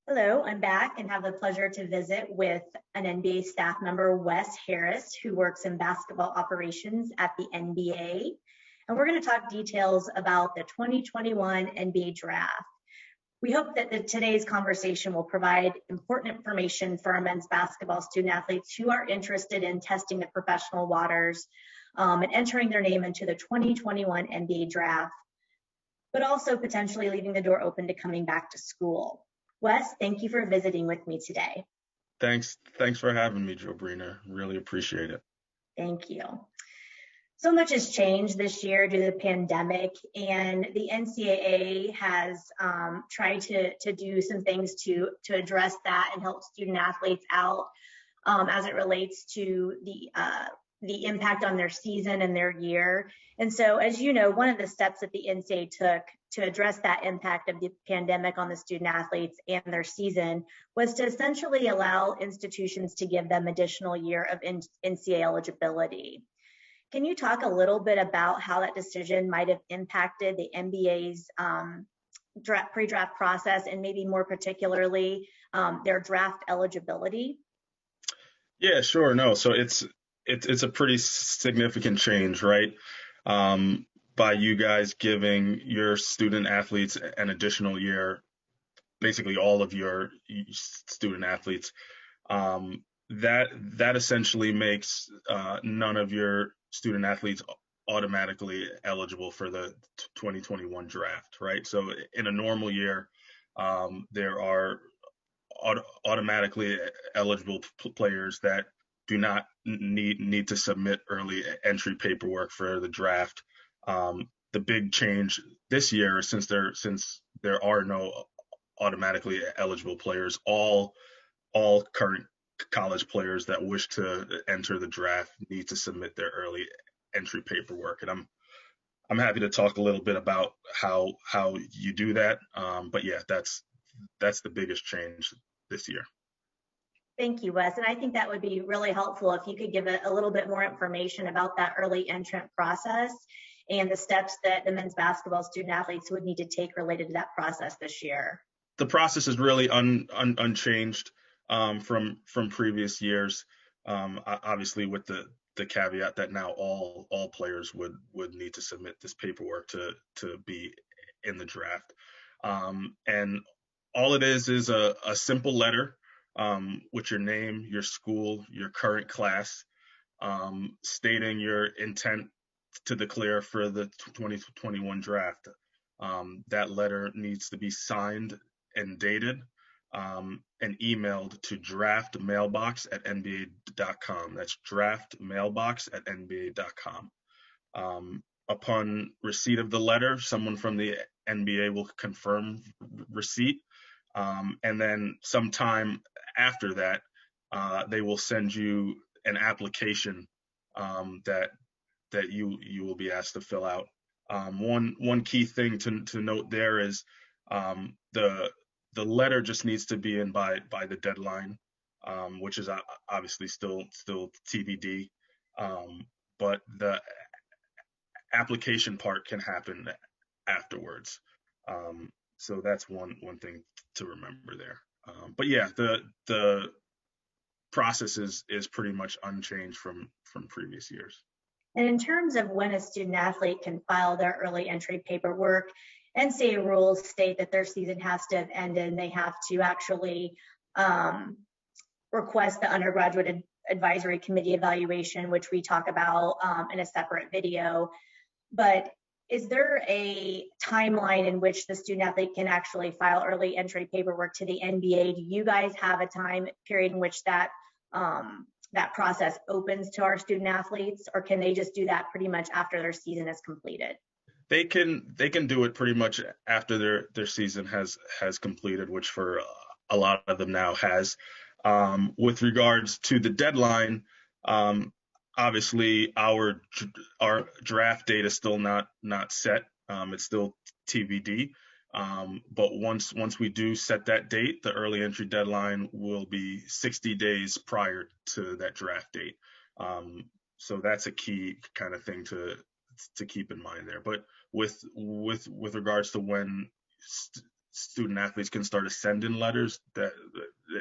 Hello, I'm back and have the pleasure to visit with an NBA staff member, Wes Harris, who works in basketball operations at the NBA. And we're going to talk details about the 2021 NBA draft. We hope that today's conversation will provide important information for our men's basketball student athletes who are interested in testing the professional waters and entering their name into the 2021 NBA draft, but also potentially leaving the door open to coming back to school. Wes, thank you for visiting with me today. Thanks for having me, Jobrina. Really appreciate it. Thank you. So much has changed this year due to the pandemic, and the NCAA has tried to do some things to address that and help student athletes out as it relates to the impact on their season and their year. And so, as you know, one of the steps that the NCAA took to address that impact of the pandemic on the student athletes and their season was to essentially allow institutions to give them additional year of NCAA eligibility. Can you talk a little bit about how that decision might have impacted the NBA's pre-draft process and maybe more particularly their draft eligibility? Yeah, sure. No, so it's a pretty significant change, right? By you guys giving your student athletes an additional year, basically all of your student athletes, that essentially makes none of your student athletes automatically eligible for the 2021 draft, right? So in a normal year, there are automatically eligible players that do not need to submit early entry paperwork for the draft. The big change this year, since there are no automatically eligible players, all current college players that wish to enter the draft need to submit their early entry paperwork. And I'm happy to talk a little bit about how you do that. But yeah, that's the biggest change this year. Thank you, Wes. And I think that would be really helpful if you could give a little bit more information about that early entrant process and the steps that the men's basketball student athletes would need to take related to that process this year. The process is really unchanged from previous years. Obviously, with the caveat that now all players would need to submit this paperwork to be in the draft. And all it is a simple letter with your name, your school, your current class, stating your intent to declare for the 2021 draft. That letter needs to be signed and dated and emailed to draftmailbox@nba.com. That's draftmailbox@nba.com. Upon receipt of the letter, someone from the NBA will confirm receipt. And then sometime after that, they will send you an application that you will be asked to fill out. One key thing to note there is the letter just needs to be in by the deadline, which is obviously still TBD. But the application part can happen afterwards. So that's one thing to remember there. But yeah, the process is pretty much unchanged from previous years. And in terms of when a student athlete can file their early entry paperwork, NCAA rules state that their season has to have ended and they have to actually request the undergraduate advisory committee evaluation, which we talk about in a separate video. But is there a timeline in which the student athlete can actually file early entry paperwork to the NBA? Do you guys have a time period in which that process opens to our student athletes, or can they just do that pretty much after their season is completed? They can do it pretty much after their season has completed, which for a lot of them now has. With regards to the deadline, obviously our draft date is still not set. It's still TBD. But once we do set that date, the early entry deadline will be 60 days prior to that draft date. So that's a key kind of thing to keep in mind there. But with regards to when student athletes can start sending letters that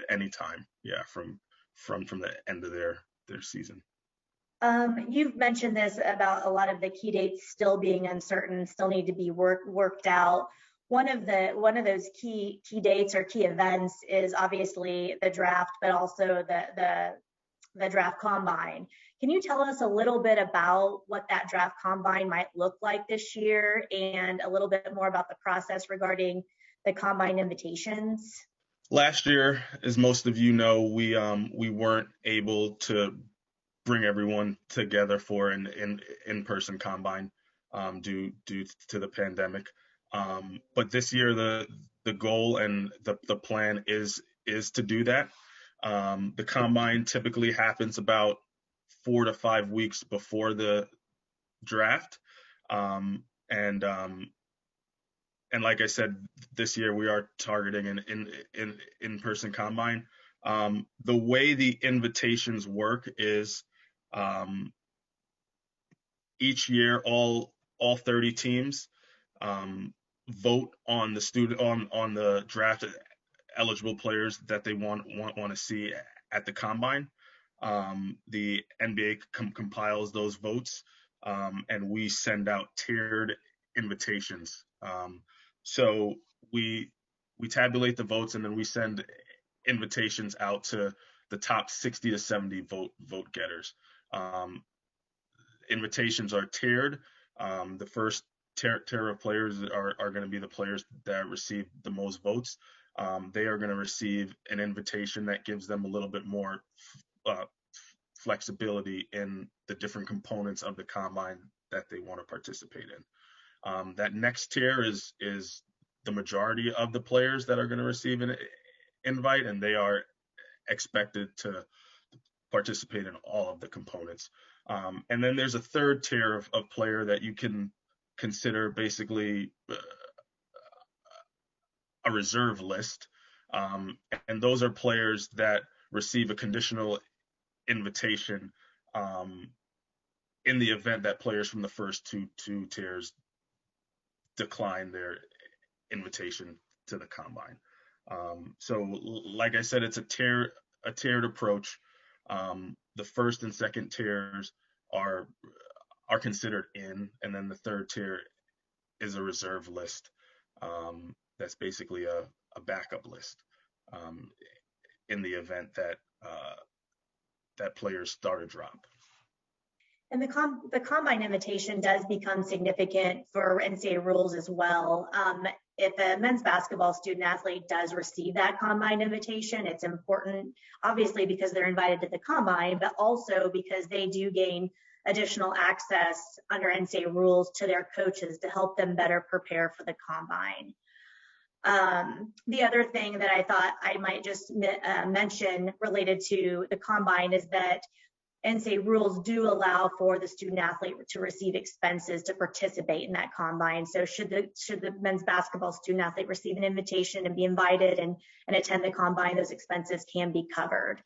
anytime, yeah, from the end of their season. You've mentioned this about a lot of the key dates still being uncertain, still need to be worked out. One of those key dates or key events is obviously the draft, but also the draft combine. Can you tell us a little bit about what that draft combine might look like this year, and a little bit more about the process regarding the combine invitations? Last year, as most of you know, we weren't able to bring everyone together for an in-person combine, due to the pandemic. But this year, the goal and the plan is to do that. The combine typically happens about 4 to 5 weeks before the draft, um, and um, and like I said, this year we are targeting an in-person combine. The way the invitations work is, um, each year all 30 teams, um, vote on the student on the draft eligible players that they want to see at the combine. The NBA compiles those votes, and we send out tiered invitations. So we we tabulate the votes, and then we send invitations out to the top 60 to 70 vote getters. Um, Invitations are tiered. The first tier of players are going to be the players that receive the most votes. They are going to receive an invitation that gives them a little bit more uh, flexibility in the different components of the combine that they want to participate in. That next tier is the majority of the players that are going to receive an invite, and they are expected to participate in all of the components. And then there's a third tier of player that you can consider basically a reserve list. And those are players that receive a conditional invitation, in the event that players from the first two tiers decline their invitation to the combine. So, like I said, it's a tiered approach. The first and second tiers are considered in, and then the third tier is a reserve list. That's basically a backup list, um, in the event that that players start a drop. And the combine invitation does become significant for NCAA rules as well. If a men's basketball student athlete does receive that combine invitation, it's important, obviously, because they're invited to the combine, but also because they do gain additional access under NCAA rules to their coaches to help them better prepare for the combine. The other thing that I thought I might just mention related to the combine is that NCAA rules do allow for the student athlete to receive expenses to participate in that combine. So should the men's basketball student athlete receive an invitation and be invited and attend the combine, those expenses can be covered.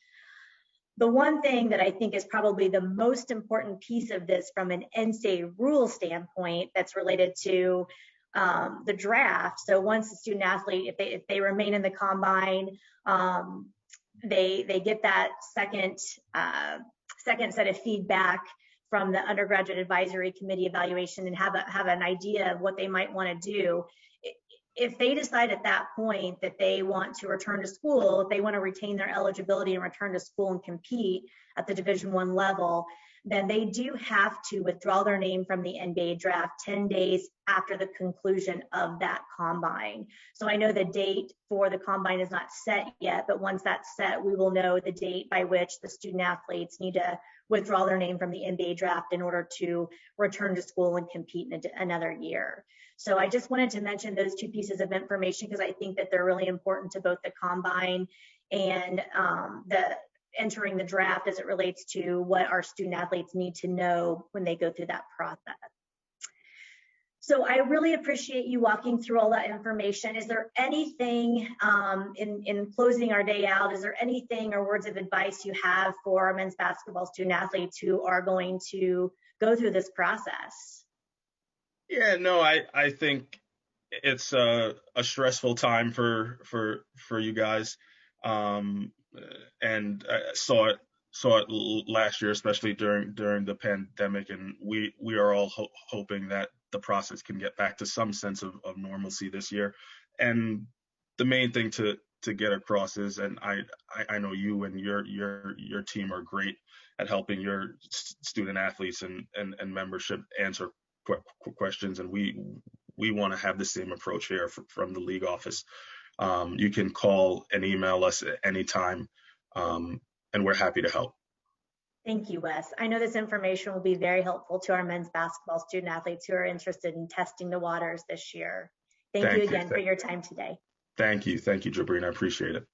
The one thing that I think is probably the most important piece of this from an NCAA rule standpoint that's related to the draft. So once the student athlete, if they remain in the combine, they get that second set of feedback from the undergraduate advisory committee evaluation and have an idea of what they might want to do. If they decide at that point that they want to return to school, if they want to retain their eligibility and return to school and compete at the Division I level, then they do have to withdraw their name from the NBA draft 10 days after the conclusion of that combine. So I know the date for the combine is not set yet, but once that's set, we will know the date by which the student athletes need to withdraw their name from the NBA draft in order to return to school and compete in another year. So I just wanted to mention those two pieces of information because I think that they're really important to both the combine and the entering the draft as it relates to what our student athletes need to know when they go through that process. So I really appreciate you walking through all that information. Is there anything in closing our day out, is there anything or words of advice you have for our men's basketball student athletes who are going to go through this process? Yeah, no, I think it's a stressful time for you guys, um, and I saw it last year, especially during the pandemic, and we are all hoping that the process can get back to some sense of normalcy this year. And the main thing to get across is, and I know you and your team are great at helping your student athletes and membership answer questions, and we want to have the same approach here from the league office. You can call and email us at any time, and we're happy to help. Thank you, Wes. I know this information will be very helpful to our men's basketball student athletes who are interested in testing the waters this year. Thank you Thank you. again for your time today. Thank you. Thank you, Jabrina. I appreciate it.